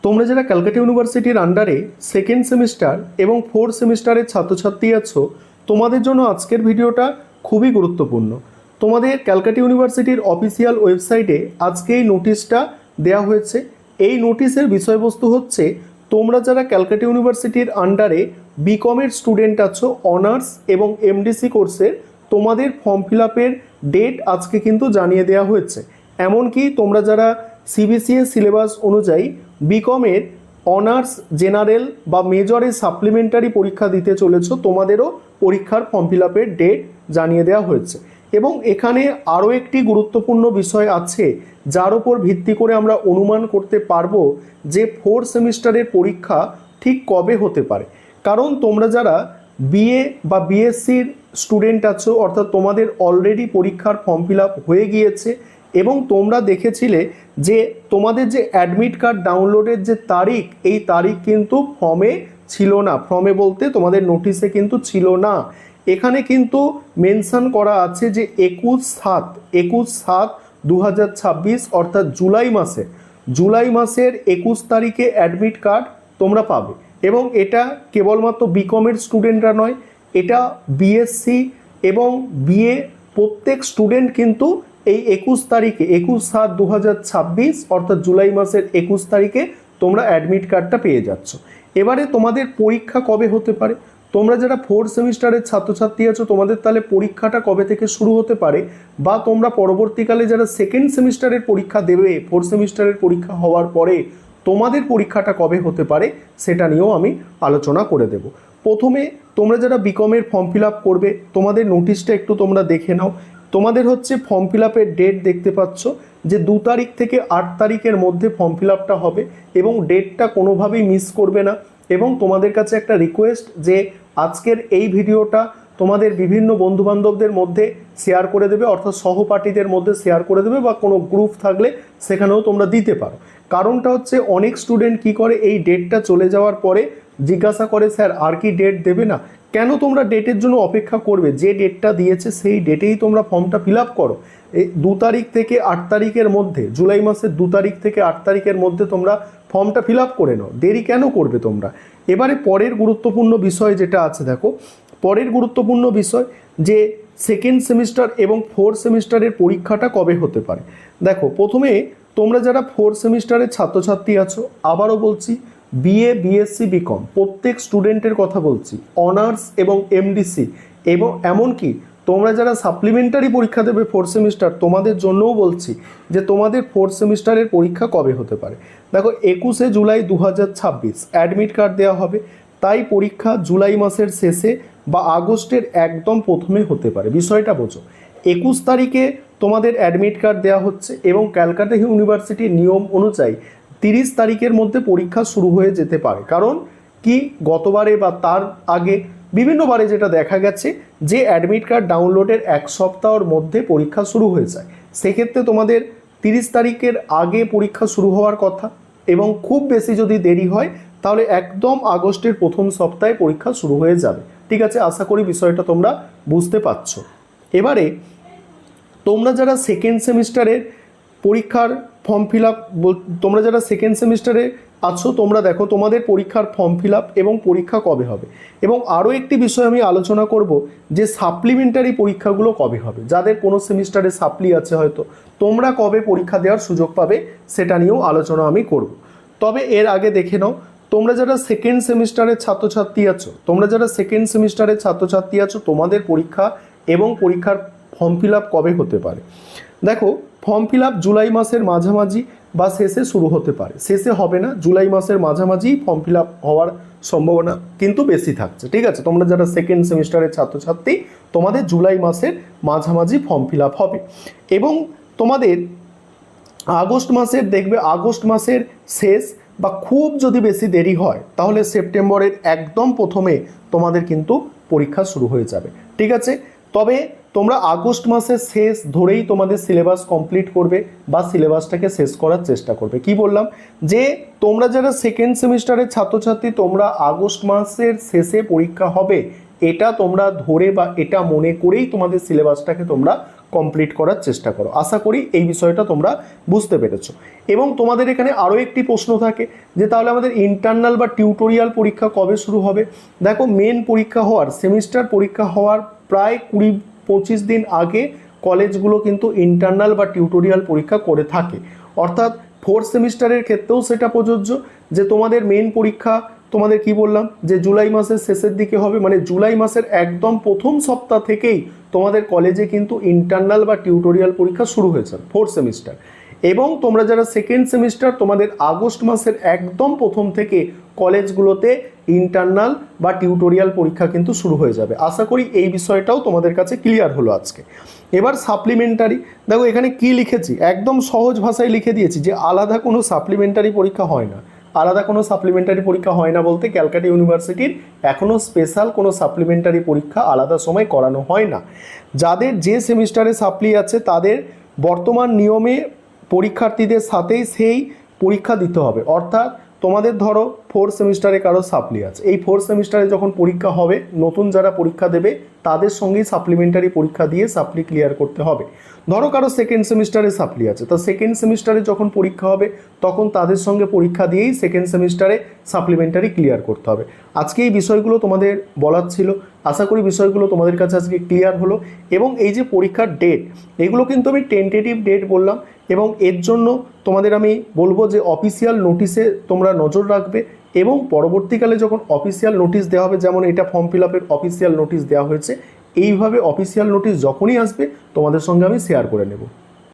তোমরা যারা ক্যালকাটা ইউনিভার্সিটির আন্ডারে সেকেন্ড সেমিস্টার এবং ফোর্থ সেমিস্টারের ছাত্রছাত্রী আছো, তোমাদের জন্য আজকের ভিডিওটা খুবই গুরুত্বপূর্ণ। তোমাদের ক্যালকাটা ইউনিভার্সিটির অফিসিয়াল ওয়েবসাইটে আজকে এই নোটিশটা দেওয়া হয়েছে। এই নোটিশের বিষয়বস্তু হচ্ছে, তোমরা যারা ক্যালকাটা ইউনিভার্সিটির আন্ডারে বিকমের স্টুডেন্ট আছো অনার্স এবং এমডিসি কোর্সের, তোমাদের ফর্ম ফিল আপের ডেট আজকে কিন্তু জানিয়ে দেওয়া হয়েছে। এমনকি তোমরা যারা সিবিসিএস সিলেবাস অনুযায়ী বিকমের অনার্স জেনারেল বা মেজরের সাপ্লিমেন্টারি পরীক্ষা দিতে চলেছ, তোমাদেরও পরীক্ষার ফর্ম ফিল আপের ডেট জানিয়ে দেওয়া হয়েছে। এবং এখানে আরও একটি গুরুত্বপূর্ণ বিষয় আছে, যার উপর ভিত্তি করে আমরা অনুমান করতে পারবো যে ফোর্থ সেমিস্টারের পরীক্ষা ঠিক কবে হতে পারে। কারণ তোমরা যারা বিএ বা বিএসসির স্টুডেন্ট আছো, অর্থাৎ তোমাদের অলরেডি পরীক্ষার ফর্ম ফিল আপ হয়ে গিয়েছে এবং তোমরা দেখেছিলে যে তোমাদের যে অ্যাডমিট কার্ড ডাউনলোডের যে তারিখ, এই তারিখ কিন্তু ফর্মে ছিল না। ফর্মে বলতে তোমাদের নোটিশে কিন্তু ছিল না। এখানে কিন্তু মেনশন করা আছে যে 21/7/2026 অর্থাৎ জুলাই মাসের 21 তারিখে অ্যাডমিট কার্ড তোমরা পাবে। এবং এটা কেবলমাত্র বিকমের স্টুডেন্টরা নয়, এটা বিএসসি এবং বিএ প্রত্যেক স্টুডেন্ট কিন্তু এই 21 তারিখে 21/7/2026 অর্থাৎ জুলাই মাসের 21 তারিখে তোমরা অ্যাডমিট কার্ডটা পেয়ে যাচ্ছ। এবারে তোমাদের পরীক্ষা কবে হতে পারে? তোমরা যারা ফোর্থ সেমিস্টারের ছাত্রছাত্রী আছো, তোমাদের তাহলে পরীক্ষাটা কবে থেকে শুরু হতে পারে, বা তোমরা পরবর্তীকালে যারা সেকেন্ড সেমিস্টারের পরীক্ষা দেবে, ফোর্থ সেমিস্টারের পরীক্ষা হওয়ার পরে তোমাদের পরীক্ষাটা কবে হতে পারে, সেটা নিয়েও আমি আলোচনা করে দেব। প্রথমে তোমরা যারা বিকমের ফর্ম ফিল আপ করবে, তোমাদের নোটিশটা একটু তোমরা দেখে নাও। তোমাদের হচ্ছে ফর্ম ফিল আপের ডেট দেখতে পাচ্ছ যে 2 তারিখ থেকে 8 তারিখের মধ্যে ফর্ম ফিল আপটা হবে এবং ডেটটা কোনোভাবেই মিস করবে না। এবং তোমাদের কাছে একটা রিকোয়েস্ট যে আজকের এই ভিডিওটা তোমাদের বিভিন্ন বন্ধুবান্ধবদের মধ্যে শেয়ার করে দেবে, অর্থাৎ সহপাঠীদের মধ্যে শেয়ার করে দেবে, বা কোনো গ্রুপ থাকলে সেখানেও তোমরা দিতে পারো। কারণটা হচ্ছে, অনেক স্টুডেন্ট কি করে, এই ডেটটা চলে যাওয়ার পরে জিজ্ঞাসা করে, স্যার আর কি ডেট দেবে না? কেন তোমরা ডেটের জন্য অপেক্ষা করবে? যে ডেটটা দিয়েছে সেই ডেটেই তোমরা ফর্মটা ফিল আপ করো। এই 2 তারিখ থেকে 8 তারিখের মধ্যে, জুলাই মাসের 2 তারিখ থেকে 8 তারিখের মধ্যে তোমরা ফর্মটা ফিল আপ করে নাও। দেরি কেন করবে তোমরা? এবারে পরের গুরুত্বপূর্ণ বিষয় যেটা আছে, দেখো পরের গুরুত্বপূর্ণ বিষয় যে সেকেন্ড সেমিস্টার এবং ফোর্থ সেমিস্টারের পরীক্ষাটা কবে হতে পারে। দেখো প্রথমে তোমরা যারা ফোর্থ সেমিস্টারের ছাত্রছাত্রী আছো, আবারও বলছি, বিএ বিএসসি বিকম প্রত্যেক স্টুডেন্টের কথা বলছি, অনার্স এবং এমডিসি, এবং এমনকি তোমরা যারা সাপ্লিমেন্টারি পরীক্ষা দেবে ফোর্থ সেমিস্টার, তোমাদের জন্যও বলছি যে তোমাদের ফোর্থ সেমিস্টারের পরীক্ষা কবে হতে পারে। দেখো 21 জুলাই 2026 অ্যাডমিট কার্ড দেওয়া হবে, তাই পরীক্ষা জুলাই মাসের শেষে বা আগস্টের একদম প্রথমে হতে পারে। বিষয়টা বোঝো, 21 তারিখে তোমাদের অ্যাডমিট কার্ড দেওয়া হচ্ছে এবং ক্যালকাটা ইউনিভার্সিটির নিয়ম অনুযায়ী 30 তারিখের মধ্যে পরীক্ষা শুরু হয়ে যেতে পারে। কারণ কি, গতবারে বা তার আগে বিভিন্নবারে যেটা দেখা গেছে যে অ্যাডমিট কার্ড ডাউনলোডের 1 সপ্তাহের মধ্যে পরীক্ষা শুরু হয়ে যায়। সেক্ষেত্রে তোমাদের 30 তারিখের আগে পরীক্ষা শুরু হওয়ার কথা, এবং খুব বেশি যদি দেরি হয় তাহলে একদম আগস্টের প্রথম সপ্তাহে পরীক্ষা শুরু হয়ে যাবে। ঠিক আছে, আশা করি বিষয়টা তোমরা বুঝতে পারছো। এবারে তোমরা যারা সেকেন্ড সেমিস্টারের পরীক্ষার ফর্ম ফিল আপ, তোমরা যারা সেকেন্ড সেমিস্টারে আছো, তোমরা দেখো তোমাদের পরীক্ষার ফর্ম ফিল আপ এবং পরীক্ষা কবে হবে। এবং আরও একটি বিষয় আমি আলোচনা করব যে সাপ্লিমেন্টারি পরীক্ষাগুলো কবে হবে। যাদের কোনো সেমিস্টারে সাপ্লি আছে হয়তো, তোমরা কবে পরীক্ষা দেওয়ার সুযোগ পাবে সেটা নিয়েও আলোচনা আমি করব। তবে এর আগে দেখে নাও, তোমরা যারা সেকেন্ড সেমিস্টারের ছাত্রছাত্রী আছো, তোমাদের পরীক্ষা এবং পরীক্ষার ফর্ম ফিল আপ কবে হতে পারে। দেখো ফর্ম ফিল আপ জুলাই মাসের মাঝামাঝি বা শেষে শুরু হতে পারে। শেষে হবে না, জুলাই মাসের মাঝামাঝি ফর্ম ফিল আপ হওয়ার সম্ভাবনা কিন্তু বেশি থাকছে। ঠিক আছে, তোমরা যারা সেকেন্ড সেমিস্টারের ছাত্রছাত্রী, তোমাদের জুলাই মাসের মাঝামাঝি ফর্ম ফিল আপ হবে। এবং তোমাদের আগস্ট মাসের শেষ বা খুব যদি বেশি দেরি হয় তাহলে সেপ্টেম্বরের একদম প্রথমে তোমাদের কিন্তু পরীক্ষা শুরু হয়ে যাবে। ঠিক আছে, তবে তোমরা আগস্ট মাসের শেষ ধরেই তোমাদের সিলেবাস কমপ্লিট করবে বা সিলেবাসটাকে শেষ করার চেষ্টা করবে। কি বললাম, যে তোমরা যারা সেকেন্ড সেমিস্টারের ছাত্রছাত্রী, তোমরা আগস্ট মাসের শেষে পরীক্ষা হবে, এটা তোমরা ধরে বা এটা মনে করেই তোমাদের সিলেবাসটাকে তোমরা কমপ্লিট করার চেষ্টা করো। আশা করি এই বিষয়টা তোমরা বুঝতে পেরেছো। এবং তোমাদের এখানে আরও একটি প্রশ্ন থাকে যে তাহলে আমাদের ইন্টারনাল বা টিউটোরিয়াল পরীক্ষা কবে শুরু হবে। দেখো, মেন পরীক্ষা হওয়ার, সেমিস্টার পরীক্ষা হওয়ার প্রায় 20-25 দিন আগে কলেজগুলো কিন্তু ইন্টারনাল বা টিউটোরিয়াল পরীক্ষা করে থাকে। অর্থাৎ ফোর্থ সেমিস্টারের ক্ষেত্রেও সেটা প্রযোজ্য যে তোমাদের মেন পরীক্ষা তোমাদের কি বললাম যে জুলাই মাসের শেষের দিকে হবে, মানে জুলাই মাসের একদম প্রথম সপ্তাহ থেকেই তোমাদের কলেজে কিন্তু ইন্টারনাল বা টিউটোরিয়াল পরীক্ষা শুরু হয়েছে ফোর্থ সেমিস্টার। এবং তোমরা যারা সেকেন্ড সেমিস্টার, তোমাদের আগস্ট মাসের একদম প্রথম থেকে কলেজগুলোতে ইন্টারনাল বা টিউটোরিয়াল পরীক্ষা কিন্তু শুরু হয়ে যাবে। আশা করি এই বিষয়টাও তোমাদের কাছে ক্লিয়ার হলো আজকে। এবার সাপ্লিমেন্টারি, দেখো এখানে কি লিখেছি, একদম সহজ ভাষায় লিখে দিয়েছি যে আলাদা কোনো সাপ্লিমেন্টারি পরীক্ষা হয় না। আলাদা কোনো সাপ্লিমেন্টারি পরীক্ষা হয় না বলতে ক্যালকাটা ইউনিভার্সিটির এখনও স্পেশাল কোনো সাপ্লিমেন্টারি পরীক্ষা আলাদা সময় করানো হয় না। যাদের যে সেমিস্টারে সাপ্লি আছে তাদের বর্তমান নিয়মে পরীক্ষার্থীদের সাথেই সেই পরীক্ষা দিতে হবে। অর্থাৎ তোমাদের ধরো ফোর্থ সেমিস্টারে কারো সাপ্লি আছে, এই ফোর্থ সেমিস্টারে যখন পরীক্ষা হবে নতুন যারা পরীক্ষা দেবে তাদের সঙ্গেই সাপ্লিমেন্টারি পরীক্ষা দিয়ে সাপ্লি ক্লিয়ার করতে হবে। ধরো কারো সেকেন্ড সেমিস্টারে সাপ্লি আছে, তা সেকেন্ড সেমিস্টারে যখন পরীক্ষা হবে তখন তাদের সঙ্গে পরীক্ষা দিয়েই সেকেন্ড সেমিস্টারে সাপ্লিমেন্টারি ক্লিয়ার করতে হবে। আজকে এই বিষয়গুলো তোমাদের বলার ছিল, আশা করি বিষয়গুলো তোমাদের কাছে আজকে ক্লিয়ার হলো। এবং এই যে পরীক্ষার ডেট, এগুলো কিন্তু আমি টেন্টেটিভ ডেট বললাম, এবং এর জন্য তোমাদের আমি বলবো যে অফিসিয়াল নোটিশে তোমরা নজর রাখবে, এবং পরবর্তীকালে যখন অফিসিয়াল নোটিশ দেওয়া হবে, যেমন এটা ফর্ম ফিল আপের অফিসিয়াল নোটিশ দেওয়া হয়েছে, এইভাবে অফিসিয়াল নোটিশ যখনই আসবে তোমাদের সঙ্গে আমি শেয়ার করে নেব।